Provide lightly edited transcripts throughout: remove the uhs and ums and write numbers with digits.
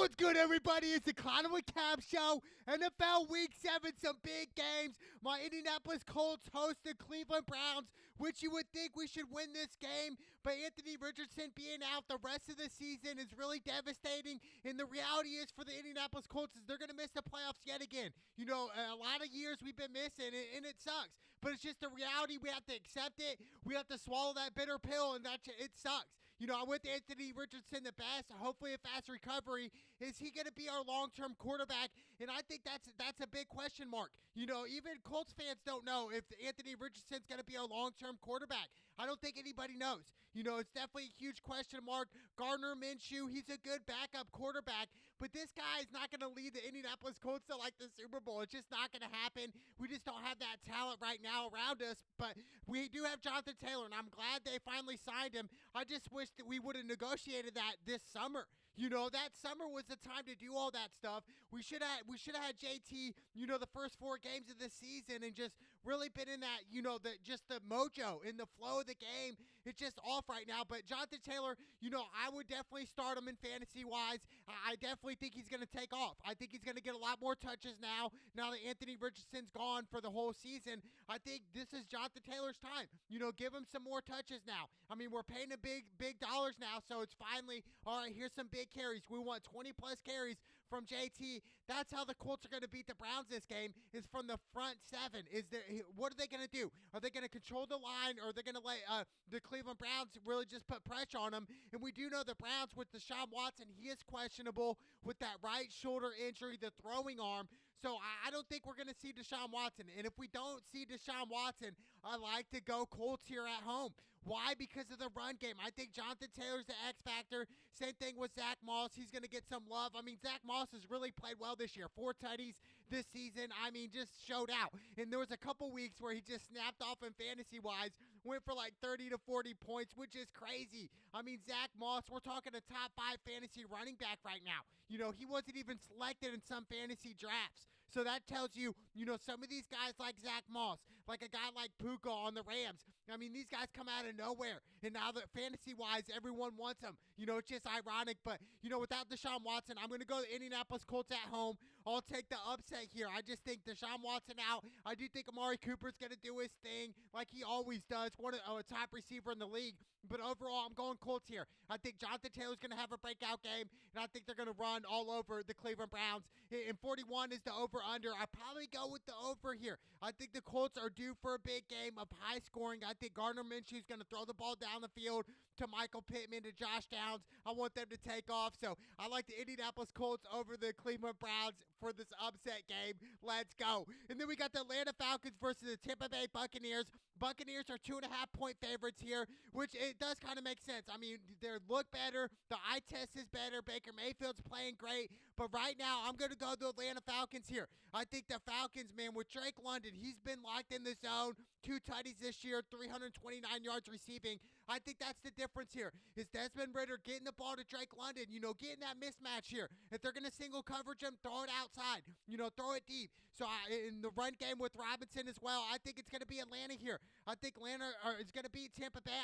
What's good, everybody? It's the Connor with Cap Show. NFL Week 7, some big games. My Indianapolis Colts host the Cleveland Browns, which you would think we should win this game, but Anthony Richardson being out the rest of the season is really devastating, and the reality is for the Indianapolis Colts is they're going to miss the playoffs yet again. You know, a lot of years we've been missing, and it sucks, but it's just the reality. We have to accept it. We have to swallow that bitter pill, and it sucks. You know, I went to Anthony Richardson the best, hopefully a fast recovery. Is he going to be our long-term quarterback? And I think that's a big question mark. You know, even Colts fans don't know if Anthony Richardson's going to be our long-term quarterback. I don't think anybody knows. You know, it's definitely a huge question mark. Gardner Minshew, he's a good backup quarterback, but this guy is not going to lead the Indianapolis Colts to like the Super Bowl. It's just not going to happen. We just don't have that talent right now around us, but we do have Jonathan Taylor, and I'm glad they finally signed him. I just wish that we would have negotiated that this summer. You know, that summer was the time to do all that stuff. We should have had JT, you know, the first 4 games of the season and just really been in that, you know, the mojo in the flow of the game. It's just off right now. But Jonathan Taylor, you know, I would definitely start him in fantasy wise. I definitely think he's going to take off. I think he's going to get a lot more touches now that Anthony Richardson's gone for the whole season. I think this is Jonathan Taylor's time. You know, give him some more touches now. I mean, we're paying him big dollars now, so it's finally, all right, here's some big carries. We want 20 plus carries from JT. That's how the Colts are going to beat the Browns this game, is from the front 7. What are they going to do? Are they going to control the line, or are they going to let the Cleveland Browns really just put pressure on them? And we do know the Browns with Deshaun Watson, he is questionable with that right shoulder injury, the throwing arm. So I don't think we're going to see Deshaun Watson. And if we don't see Deshaun Watson, I like to go Colts here at home. Why? Because of the run game. I think Jonathan Taylor's the X factor. Same thing with Zach Moss. He's going to get some love. I mean, Zach Moss has really played well this year. 4 tutties this season. I mean, just showed out. And there was a couple weeks where he just snapped off in fantasy-wise, went for like 30 to 40 points, which is crazy. I mean, Zach Moss, we're talking a top 5 fantasy running back right now. You know, he wasn't even selected in some fantasy drafts. So that tells you, you know, some of these guys like Zach Moss, like a guy like Puka on the Rams. I mean, these guys come out of nowhere. And now that fantasy-wise, everyone wants them. You know, it's just ironic. But, you know, without Deshaun Watson, I'm going to go to Indianapolis Colts at home. I'll take the upset here. I just think Deshaun Watson out. I do think Amari Cooper's going to do his thing like he always does. A top receiver in the league. But overall, I'm going Colts here. I think Jonathan Taylor's going to have a breakout game, and I think they're going to run all over the Cleveland Browns. And 41 is the over-under. I probably go with the over here. I think the Colts are due for a big game of high scoring. I think Gardner Minshew is going to throw the ball down the field to Michael Pittman, to Josh Downs. I want them to take off. So I like the Indianapolis Colts over the Cleveland Browns for this upset game. Let's go. And then we got the Atlanta Falcons versus the Tampa Bay Buccaneers. Buccaneers are 2.5-point favorites here, which it does kind of make sense. I mean, they look better. The eye test is better. Baker Mayfield's playing great. But right now, I'm going to go the Atlanta Falcons here. I think the Falcons, man, with Drake London, he's been locked in the zone. 2 tutties this year, 329 yards receiving. I think that's the difference here. Is Desmond Ridder getting the ball to Drake London, you know, getting that mismatch here. If they're going to single coverage him, throw it outside, you know, throw it deep. So in the run game with Robinson as well, I think it's going to be Atlanta here. I think Atlanta is going to beat Tampa Bay.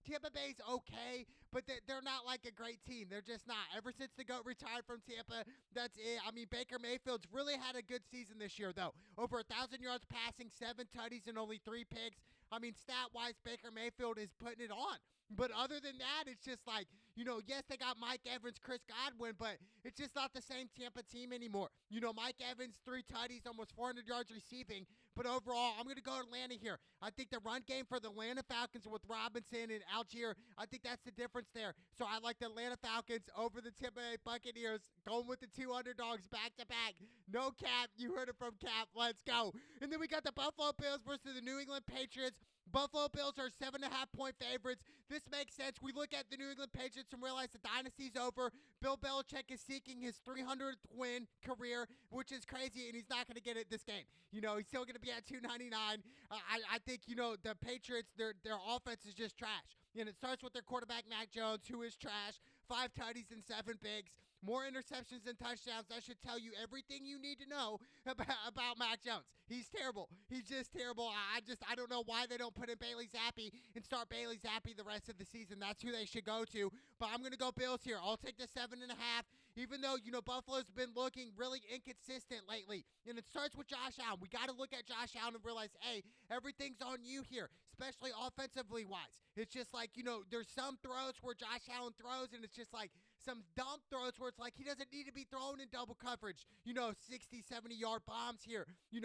Tampa Bay's okay, but they're not like a great team. They're just not. Ever since the GOAT retired from Tampa, that's it. I mean, Baker Mayfield's really had a good season this year, though. Over 1,000 yards passing, 7 tutties, and only 3 picks. I mean, stat-wise, Baker Mayfield is putting it on. But other than that, it's just like, you know, yes, they got Mike Evans, Chris Godwin, but it's just not the same Tampa team anymore. You know, Mike Evans, 3 tutties, almost 400 yards receiving. But overall, I'm going to go Atlanta here. I think the run game for the Atlanta Falcons with Robinson and Algier, I think that's the difference there. So I like the Atlanta Falcons over the Tampa Bay Buccaneers, going with the 2 underdogs back-to-back. No Cap. You heard it from Cap. Let's go. And then we got the Buffalo Bills versus the New England Patriots. Buffalo Bills are 7.5-point favorites. This makes sense. We look at the New England Patriots and realize the dynasty's over. Bill Belichick is seeking his 300th win career, which is crazy, and he's not going to get it this game. You know, he's still going to be at 299. I think, you know, the Patriots, their offense is just trash. And it starts with their quarterback, Mac Jones, who is trash. 5 tutties and 7 picks. More interceptions than touchdowns. That should tell you everything you need to know about Mac Jones. He's terrible. He's just terrible. I don't know why they don't put in Bailey Zappi and start Bailey Zappi the rest of the season. That's who they should go to. But I'm going to go Bills here. I'll take the 7.5. even though, Buffalo's been looking really inconsistent lately. And it starts with Josh Allen. We got to look at Josh Allen and realize, hey, everything's on you here, especially offensively wise. It's just like, there's some throws where Josh Allen throws, and it's just like some dumb throws where it's like he doesn't need to be thrown in double coverage, 60, 70-yard bombs here. He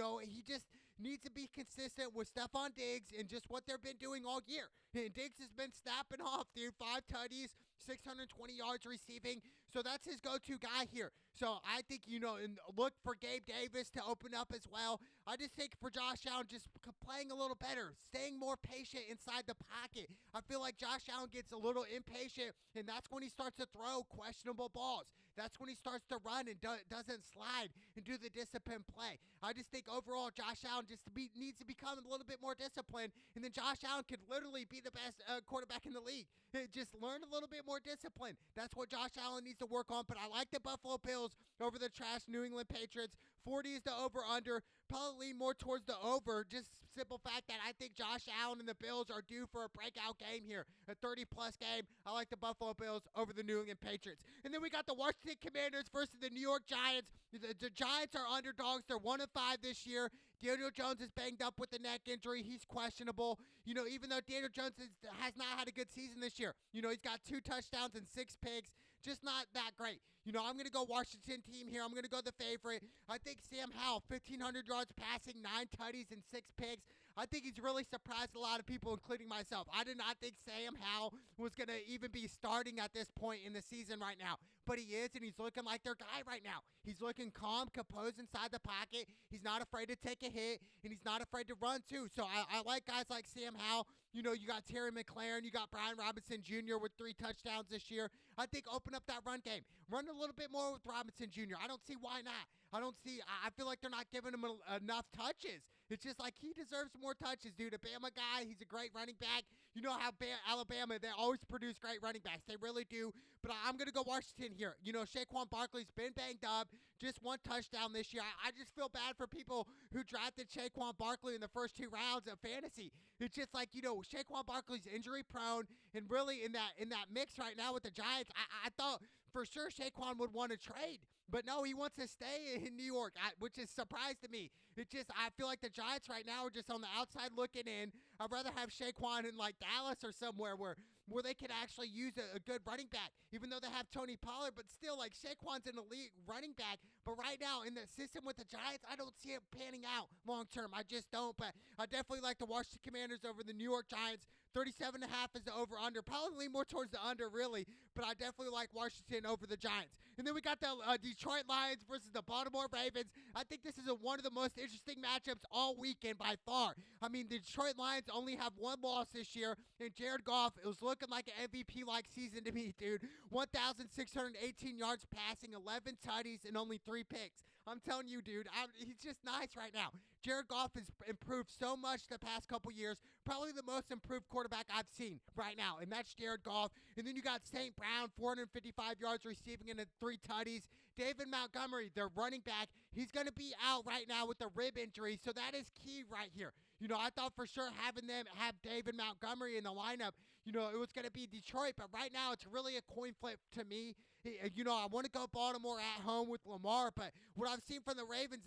just needs to be consistent with Stephon Diggs and just what they've been doing all year. And Diggs has been snapping off, dude. 5 tutties, 620 yards receiving. So that's his go-to guy here. So I think, and look for Gabe Davis to open up as well. I just think for Josh Allen, just playing a little better, staying more patient inside the pocket. I feel like Josh Allen gets a little impatient, and that's when he starts to throw questionable balls. That's when he starts to run and doesn't slide and do the disciplined play. I just think overall Josh Allen needs to become a little bit more disciplined, and then Josh Allen could literally be the best quarterback in the league. Just learn a little bit more discipline. That's what Josh Allen needs to work on, but I like the Buffalo Bills over the trash New England Patriots. 40 is the over-under. Probably lean more towards the over. Just simple fact that I think Josh Allen and the Bills are due for a breakout game here. A 30-plus game. I like the Buffalo Bills over the New England Patriots. And then we got the Washington Commanders versus the New York Giants. The Giants are underdogs. They're 1-5 this year. Daniel Jones is banged up with the neck injury. He's questionable. Even though Daniel Jones has not had a good season this year. He's got 2 touchdowns and 6 picks. Just not that great. I'm going to go Washington team here. I'm going to go the favorite. I think Sam Howell, 1,500 yards passing, 9 tutties and 6 picks. I think he's really surprised a lot of people, including myself. I did not think Sam Howell was going to even be starting at this point in the season right now. But he is, and he's looking like their guy right now. He's looking calm, composed inside the pocket. He's not afraid to take a hit, and he's not afraid to run, too. So I like guys like Sam Howell. You got Terry McLaurin. You got Brian Robinson Jr. with 3 touchdowns this year. I think open up that run game. Run a little bit more with Robinson Jr. I don't see why not. I feel like they're not giving him enough touches. It's just like he deserves more touches, dude. A Bama guy. He's a great running back. You know how Alabama, they always produce great running backs. They really do. But I'm going to go Washington here. Saquon Barkley's been banged up. Just 1 touchdown this year. I just feel bad for people who drafted Saquon Barkley in the first 2 rounds of fantasy. It's just like, Saquon Barkley's injury prone, and really in that mix right now with the Giants, I thought for sure Saquon would want to trade. But no, he wants to stay in New York, which is a surprise to me. I feel like the Giants right now are just on the outside looking in. I'd rather have Saquon in like Dallas or somewhere where they could actually use a good running back, even though they have Tony Pollard. But still, like, Saquon's an elite running back. But right now, in the system with the Giants, I don't see it panning out long term. I just don't. But I definitely like the Washington Commanders over the New York Giants. 37.5 is the over-under. Probably lean more towards the under, really. But I definitely like Washington over the Giants. And then we got the Detroit Lions versus the Baltimore Ravens. I think this is one of the most interesting matchups all weekend by far. I mean, the Detroit Lions only have 1 loss this year, and Jared Goff, it was looking like an MVP-like season to me, dude. 1,618 yards passing, 11 tutties, and only 3 picks. I'm telling you, dude, he's just nice right now. Jared Goff has improved so much the past couple years. Probably the most improved quarterback I've seen right now, and that's Jared Goff. And then you got St. Brown, 455 yards receiving and 3 tutties. David Montgomery, their running back, he's going to be out right now with a rib injury, so that is key right here. I thought for sure having them have David Montgomery in the lineup, it was going to be Detroit, but right now it's really a coin flip to me. I want to go Baltimore at home with Lamar, but what I've seen from the Ravens,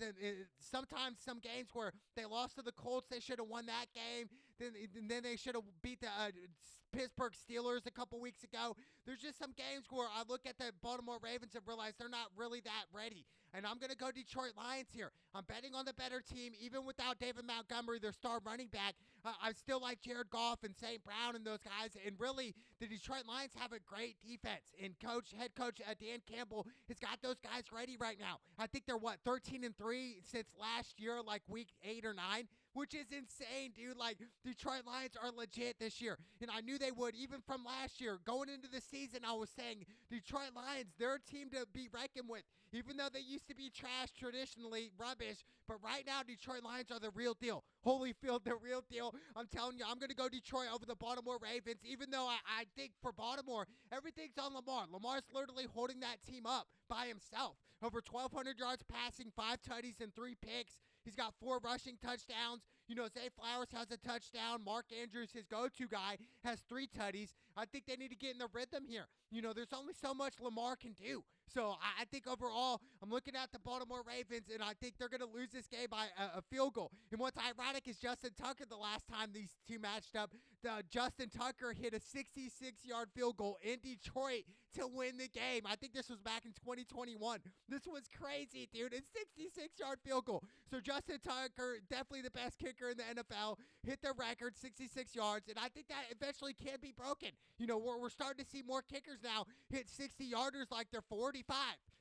sometimes some games where they lost to the Colts, they should have won that game. Then they should have beat the Pittsburgh Steelers a couple weeks ago. There's just some games where I look at the Baltimore Ravens and realize they're not really that ready. And I'm going to go Detroit Lions here. I'm betting on the better team, even without David Montgomery, their star running back. I still like Jared Goff and St. Brown and those guys. And really, the Detroit Lions have a great defense. And head coach Dan Campbell has got those guys ready right now. I think they're, 13-3 since last year, like week 8 or 9. Which is insane, dude. Like, Detroit Lions are legit this year. And I knew they would, even from last year. Going into the season, I was saying, Detroit Lions, they're a team to be reckoned with. Even though they used to be trash traditionally, rubbish. But right now, Detroit Lions are the real deal. Holyfield, the real deal. I'm telling you, I'm going to go Detroit over the Baltimore Ravens. Even though I think for Baltimore, everything's on Lamar. Lamar's literally holding that team up by himself. Over 1,200 yards passing, 5 tutties, and 3 picks. He's got 4 rushing touchdowns. Zay Flowers has a touchdown. Mark Andrews, his go-to guy, has 3 tutties. I think they need to get in the rhythm here. There's only so much Lamar can do. So I think overall, I'm looking at the Baltimore Ravens, and I think they're going to lose this game by a field goal. And what's ironic is Justin Tucker, the last time these two matched up, Justin Tucker hit a 66-yard field goal in Detroit to win the game. I think this was back in 2021. This was crazy, dude. It's 66-yard field goal. So Justin Tucker, definitely the best kicker in the NFL, hit the record, 66 yards, and I think that eventually can be broken. You know, we're starting to see more kickers now hit 60-yarders like they're 45.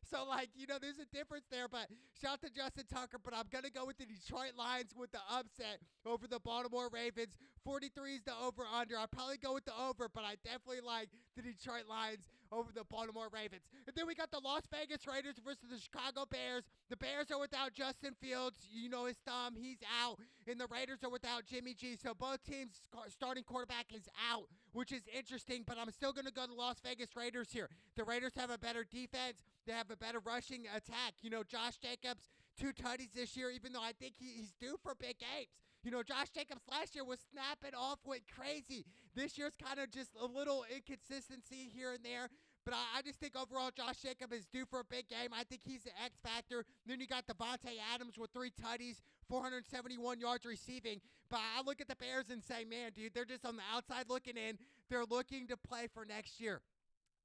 So, like, you know, there's a difference there, but shout out to Justin Tucker, but I'm going to go with the Detroit Lions with the upset over the Baltimore Ravens. 43 is the over-under. I'll probably go with the over, but I definitely like the Detroit Lions over the Baltimore Ravens. And then we got the Las Vegas Raiders versus the Chicago Bears. The Bears are without Justin Fields. You know his thumb. He's out. And the Raiders are without Jimmy G. So both teams' starting quarterback is out, which is interesting, but I'm still going to go to Las Vegas Raiders here. The Raiders have a better defense. They have a better rushing attack. You know, Josh Jacobs, 2 tutties this year, even though I think he's due for big games. You know, Josh Jacobs last year was snapping off, went crazy. This year's kind of just a little inconsistency here and there. But I just think overall Josh Jacobs is due for a big game. I think he's the X factor. Then you got Devontae Adams with 3 tutties, 471 yards receiving. But I look at the Bears and say, man, dude, they're just on the outside looking in. They're looking to play for next year.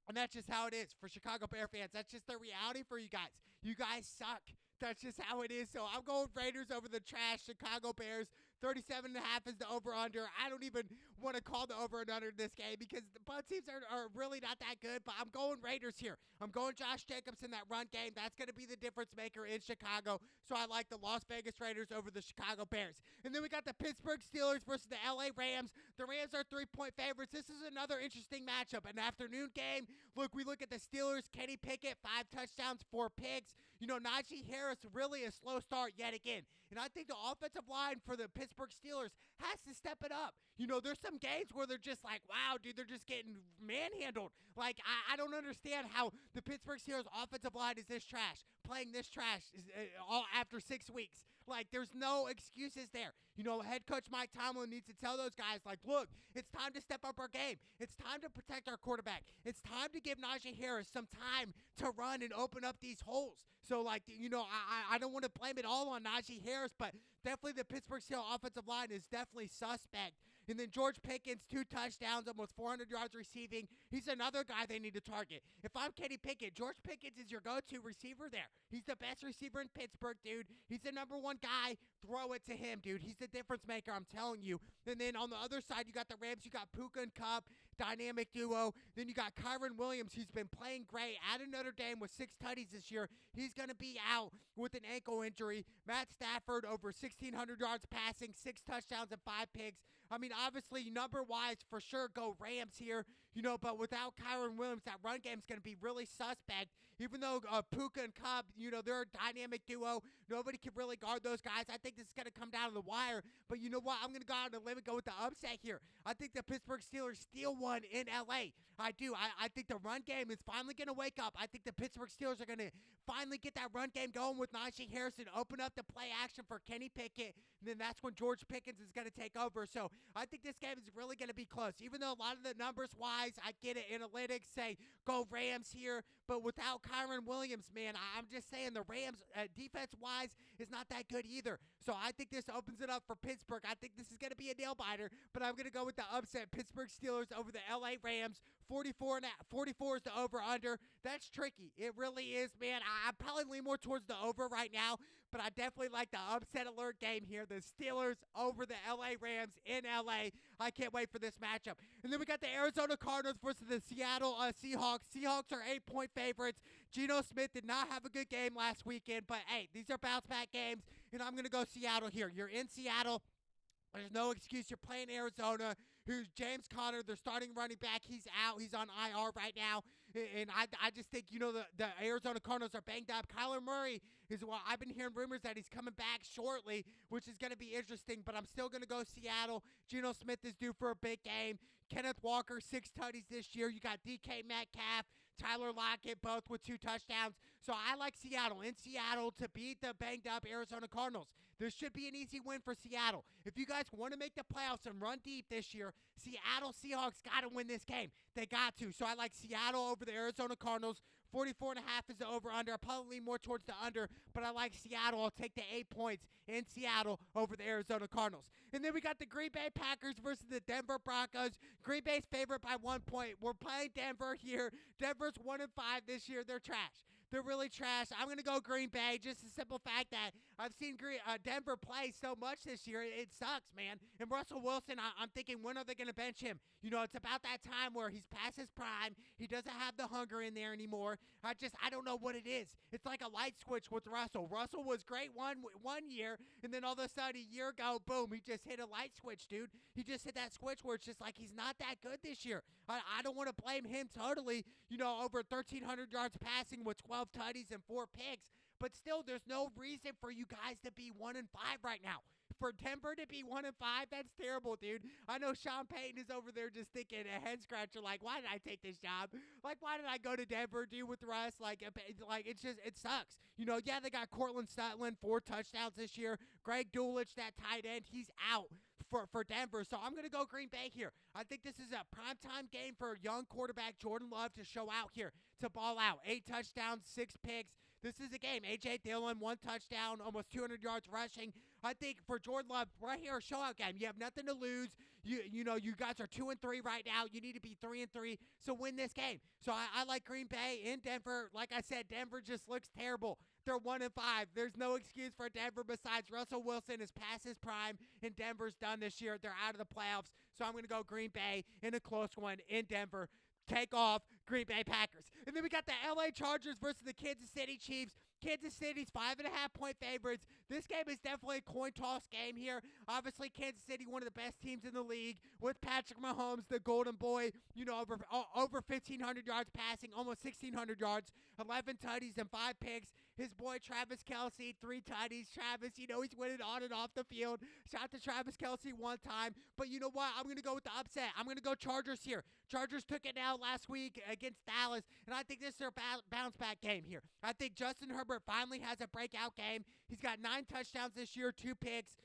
And that's just how it is for Chicago Bear fans. That's just the reality for you guys. You guys suck. That's just how it is. So I'm going Raiders over the trash Chicago Bears. 37.5 is the over-under. I don't even want to call the over and under this game because both teams are really not that good, but I'm going Raiders here. I'm going Josh Jacobs in that run game. That's going to be the difference maker in Chicago. So I like the Las Vegas Raiders over the Chicago Bears. And then we got the Pittsburgh Steelers versus the LA Rams. The Rams are 3-point favorites. This is another interesting matchup. An afternoon game. Look, we look at the Steelers. Kenny Pickett, 5 touchdowns, 4 picks. You know, Najee Harris, really a slow start yet again. And I think the offensive line for the Pittsburgh Steelers has to step it up. You know, there's some games where they're just like, wow, dude, they're just getting manhandled. Like, I don't understand how the Pittsburgh Steelers offensive line is this trash. Playing this trash is, all after 6 weeks. Like, there's no excuses there. You know, head coach Mike Tomlin needs to tell those guys, like, look, it's time to step up our game. It's time to protect our quarterback. It's time to give Najee Harris some time to run and open up these holes. So, like, you know, I don't want to blame it all on Najee Harris, but definitely the Pittsburgh Steelers offensive line is definitely suspect. And then George Pickens, 2 touchdowns, almost 400 yards receiving. He's another guy they need to target. If I'm Kenny Pickett, George Pickens is your go-to receiver there. He's the best receiver in Pittsburgh, dude. He's the number 1 guy. Throw it to him, dude. He's the difference maker, I'm telling you. And then on the other side, you got the Rams. You got Puka and Kupp, dynamic duo. Then you got Kyren Williams, who's been playing great at Notre Dame with 6 tutties this year. He's going to be out with an ankle injury. Matt Stafford, over 1,600 yards passing, 6 touchdowns and 5 picks. I mean, obviously, number-wise, for sure, go Rams here. You know, but without Kyren Williams, that run game's going to be really suspect. Even though Puka and Kupp, you know, they're a dynamic duo. Nobody can really guard those guys. I think this is going to come down to the wire. But you know what? I'm going to go out on a limb and go with the upset here. I think the Pittsburgh Steelers steal one in L.A. I do. I think the run game is finally going to wake up. I think the Pittsburgh Steelers are going to finally get that run game going with Najee Harrison, open up the play action for Kenny Pickett, and then that's when George Pickens is going to take over. So I think this game is really going to be close. Even though a lot of the numbers-wise, I get it, analytics say go Rams here, but without Kyren Williams, man, I'm just saying the Rams, defense-wise, is not that good either. So I think this opens it up for Pittsburgh. I think this is going to be a nail-biter, but I'm going to go with the upset. Pittsburgh Steelers over the L.A. Rams. 44 is the over-under. That's tricky. It really is, man. I probably lean more towards the over right now, but I definitely like the upset alert game here. The Steelers over the L.A. Rams in L.A. I can't wait for this matchup. And then we got the Arizona Cardinals versus the Seattle Seahawks. Seahawks are 8-point favorites. Geno Smith did not have a good game last weekend, but hey, these are bounce-back games, and I'm going to go Seattle here. You're in Seattle. There's no excuse. You're playing Arizona. Who's James Conner, their starting running back. He's out. He's on IR right now. And I just think, you know, the Arizona Cardinals are banged up. Kyler Murray is, well, I've been hearing rumors that he's coming back shortly, which is going to be interesting. But I'm still going to go Seattle. Geno Smith is due for a big game. Kenneth Walker, 6 tutties this year. You got DK Metcalf, Tyler Lockett, both with 2 touchdowns. So I like Seattle, in Seattle, to beat the banged-up Arizona Cardinals. This should be an easy win for Seattle. If you guys want to make the playoffs and run deep this year, Seattle Seahawks got to win this game. They got to. So I like Seattle over the Arizona Cardinals. 44.5 is the over-under. I'll probably lean more towards the under, but I like Seattle. I'll take the 8 points in Seattle over the Arizona Cardinals. And then we got the Green Bay Packers versus the Denver Broncos. Green Bay's favorite by 1 point. We're playing Denver here. Denver's 1-5 this year. They're trash. They're really trash. I'm going to go Green Bay. Just the simple fact that I've seen Denver play so much this year. It sucks, man. And Russell Wilson, I'm thinking, when are they going to bench him? You know, it's about that time where he's past his prime. He doesn't have the hunger in there anymore. I don't know what it is. It's like a light switch with Russell. Russell was great one year, and then all of a sudden, a year ago, boom, he just hit a light switch, dude. He just hit that switch where it's just like he's not that good this year. I don't want to blame him totally, you know, over 1,300 yards passing with 12 tutties and 4 picks. But still, there's no reason for you guys to be 1-5 right now. For Denver to be 1-5, that's terrible, dude. I know Sean Payton is over there just thinking a head scratcher, like, why did I take this job? Like, why did I go to Denver, dude, with Russ? Like, it's just, it sucks. You know, yeah, they got Cortland Sutton, 4 touchdowns this year. Greg Dulcich, that tight end, he's out for Denver. So I'm going to go Green Bay here. I think this is a primetime game for young quarterback Jordan Love to show out here, to ball out. 8 touchdowns, 6 picks. This is a game. A.J. Dillon, 1 touchdown, almost 200 yards rushing. I think for Jordan Love, right here, a show-out game. You have nothing to lose. You know, you guys are 2-3 right now. You need to be 3-3, so win this game. So I like Green Bay in Denver. Like I said, Denver just looks terrible. They're 1-5. There's no excuse for Denver besides Russell Wilson is past his prime, and Denver's done this year. They're out of the playoffs. So I'm going to go Green Bay in a close one in Denver. Take off Green Bay Packers. And then we got the LA Chargers versus the Kansas City Chiefs. Kansas City's 5.5-point favorites. This game is definitely a coin toss game here. Obviously, Kansas City, one of the best teams in the league, with Patrick Mahomes, the golden boy, you know, over 1,500 yards passing, almost 1,600 yards, 11 tutties and 5 picks. His boy Travis Kelce, 3 tutties. Travis, you know, he's winning on and off the field. Shout out to Travis Kelce one time. But you know what? I'm going to go with the upset. I'm going to go Chargers here. Chargers took it out last week against Dallas, and I think this is their bounce-back game here. I think Justin Herbert finally has a breakout game. He's got 9 touchdowns this year, 2 picks,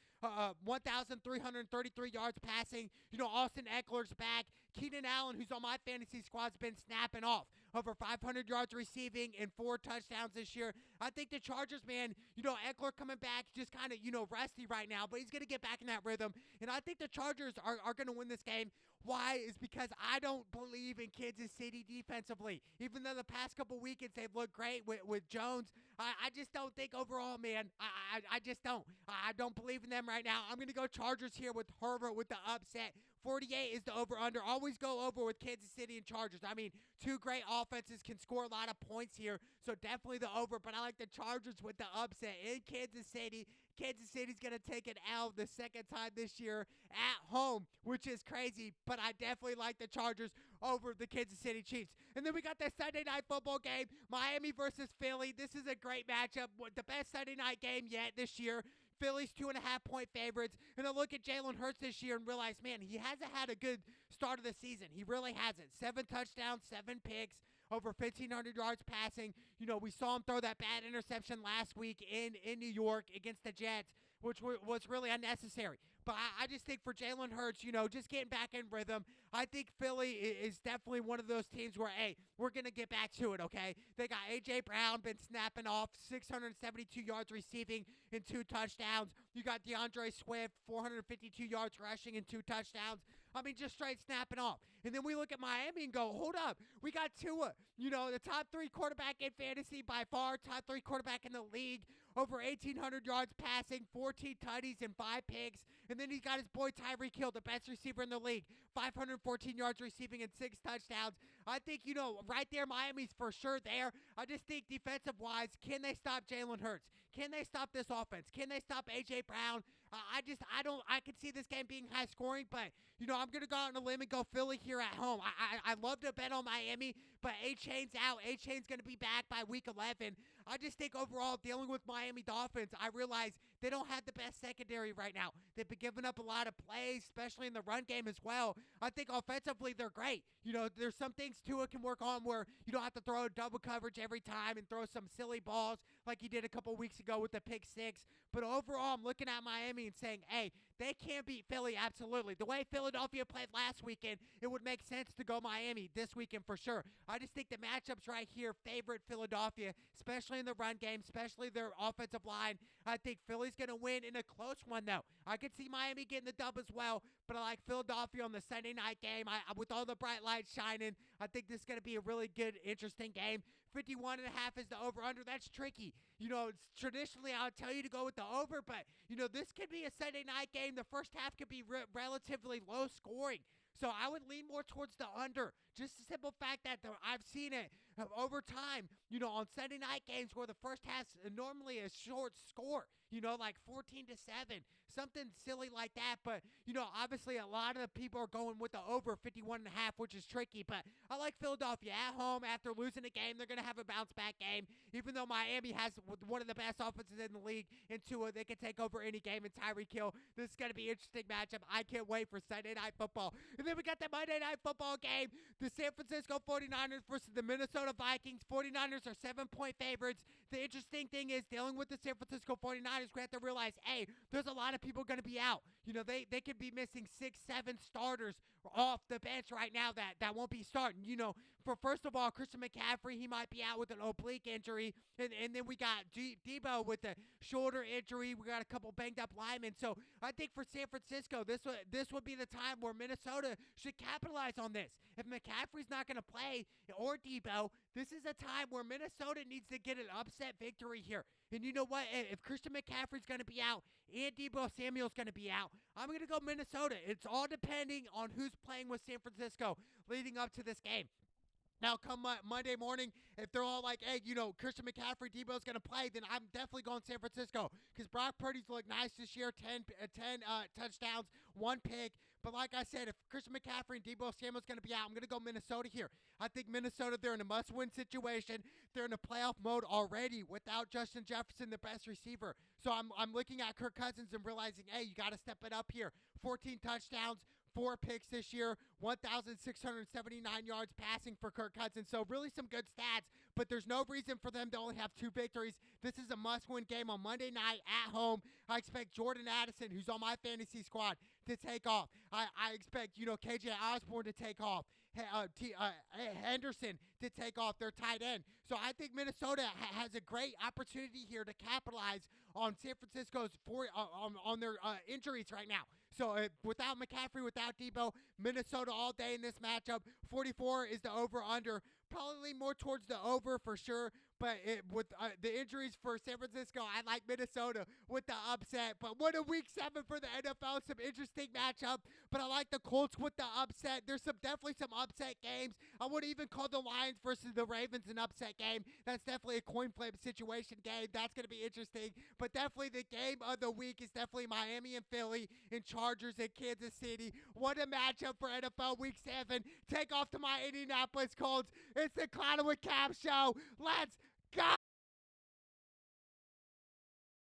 1,333 yards passing. You know, Austin Eckler's back. Keenan Allen, who's on my fantasy squad, has been snapping off. Over 500 yards receiving and 4 touchdowns this year. I think the Chargers, man, you know, Eckler coming back, just kind of, you know, rusty right now, but he's going to get back in that rhythm. And I think the Chargers are going to win this game. Why? Is because I don't believe in Kansas City defensively. Even though the past couple weekends they've looked great with Jones, I just don't think overall, man, I just don't. I don't believe in them right now. I'm going to go Chargers here with Herbert with the upset. 48 is the over-under. Always go over with Kansas City and Chargers. I mean, 2 great offenses can score a lot of points here, so definitely the over, but I like the Chargers with the upset in Kansas City. Kansas City's going to take an L the second time this year at home, which is crazy, but I definitely like the Chargers over the Kansas City Chiefs. And then we got the Sunday night football game, Miami versus Philly. This is a great matchup, the best Sunday night game yet this year. Philly's 2.5-point favorites. And I look at Jalen Hurts this year and realize, man, he hasn't had a good start of the season. He really hasn't. 7 touchdowns, 7 picks, over 1,500 yards passing. You know, we saw him throw that bad interception last week in New York against the Jets, which was really unnecessary. But I just think for Jalen Hurts, you know, just getting back in rhythm, I think Philly is definitely one of those teams where, hey, we're going to get back to it, okay? They got A.J. Brown been snapping off, 672 yards receiving and 2 touchdowns. You got DeAndre Swift, 452 yards rushing and 2 touchdowns. I mean, just straight snapping off. And then we look at Miami and go, hold up, we got Tua, you know, the top 3 quarterback in fantasy by far, top 3 quarterback in the league, over 1,800 yards passing, 14 tutties and 5 picks. And then he's got his boy Tyreek Hill, the best receiver in the league, 514 yards receiving and 6 touchdowns. I think, you know, right there, Miami's for sure there. I just think defensive-wise, can they stop Jalen Hurts? Can they stop this offense? Can they stop A.J. Brown? I could see this game being high scoring, but, you know, I'm going to go out on a limb and go Philly here at home. I love to bet on Miami, but A-Chain's out. A-Chain's going to be back by week 11. I just think overall, dealing with Miami Dolphins, I realize they don't have the best secondary right now. They've been giving up a lot of plays, especially in the run game as well. I think offensively, they're great. You know, there's some things Tua can work on where you don't have to throw double coverage every time and throw some silly balls like he did a couple weeks ago with the pick 6. But overall, I'm looking at Miami and saying, hey, They can beat Philly, absolutely. The way Philadelphia played last weekend, it would make sense to go Miami this weekend for sure. I just think the matchups right here favorite Philadelphia, especially in the run game, especially their offensive line. I think Philly's going to win in a close one, though. I could see Miami getting the dub as well, but I like Philadelphia on the Sunday night game. With all the bright lights shining, I think this is going to be a really good, interesting game. 51.5 is the over-under. That's tricky. Traditionally, I'll tell you to go with the over, but, this could be a Sunday night game. The first half could be relatively low scoring. So I would lean more towards the under. Just the simple fact that I've seen it over time, on Sunday night games where the first half's normally a short score, like 14-7, something silly like that. But, obviously a lot of the people are going with the over 51.5, which is tricky. But I like Philadelphia at home after losing a game. They're going to have a bounce back game. Even though Miami has one of the best offenses in the league, and Tua, they can take over any game in Tyreek Hill. This is going to be an interesting matchup. I can't wait for Sunday Night Football. And then we got the Monday Night Football game. The San Francisco 49ers versus the Minnesota Vikings. 49ers are 7-point favorites. The interesting thing is dealing with the San Francisco 49ers, we have to realize, hey, there's a lot of people going to be out. They could be missing 6-7 starters off the bench right now that won't be starting. First of all, Christian McCaffrey, he might be out with an oblique injury. And then we got Debo with a shoulder injury. We got a couple banged up linemen. So I think for San Francisco, this would be the time where Minnesota should capitalize on this. If McCaffrey's not going to play, or Debo, this is a time where Minnesota needs to get an upset victory here. And you know what? If Christian McCaffrey's going to be out and Debo Samuel's going to be out, I'm going to go Minnesota. It's all depending on who's playing with San Francisco leading up to this game. Now, come Monday morning, if they're all like, hey, Christian McCaffrey, Debo's going to play, then I'm definitely going San Francisco because Brock Purdy's looked nice this year, 10 touchdowns, 1 pick. But like I said, if Christian McCaffrey and Debo Samuel's going to be out, I'm going to go Minnesota here. I think Minnesota, they're in a must-win situation. They're in a playoff mode already without Justin Jefferson, the best receiver. So I'm looking at Kirk Cousins and realizing, hey, you got to step it up here. 14 touchdowns. 4 picks this year, 1,679 yards passing for Kirk Cousins. So really some good stats, but there's no reason for them to only have 2 victories. This is a must-win game on Monday night at home. I expect Jordan Addison, who's on my fantasy squad, to take off. I expect, KJ Osborne to take off. Henderson to take off their tight end. So I think Minnesota has a great opportunity here to capitalize on San Francisco's on their injuries right now. So without McCaffrey, without Debo, Minnesota all day in this matchup. 44 is the over-under. Probably more towards the over for sure. But with the injuries for San Francisco, I like Minnesota with the upset. But what a week 7 for the NFL. Some interesting matchup. But I like the Colts with the upset. There's definitely some upset games. I would even call the Lions versus the Ravens an upset game. That's definitely a coin flip situation game. That's going to be interesting. But definitely the game of the week is definitely Miami and Philly and Chargers and Kansas City. What a matchup for NFL Week 7. Take off to my Indianapolis Colts. It's the Cloud with Cap Show. Let's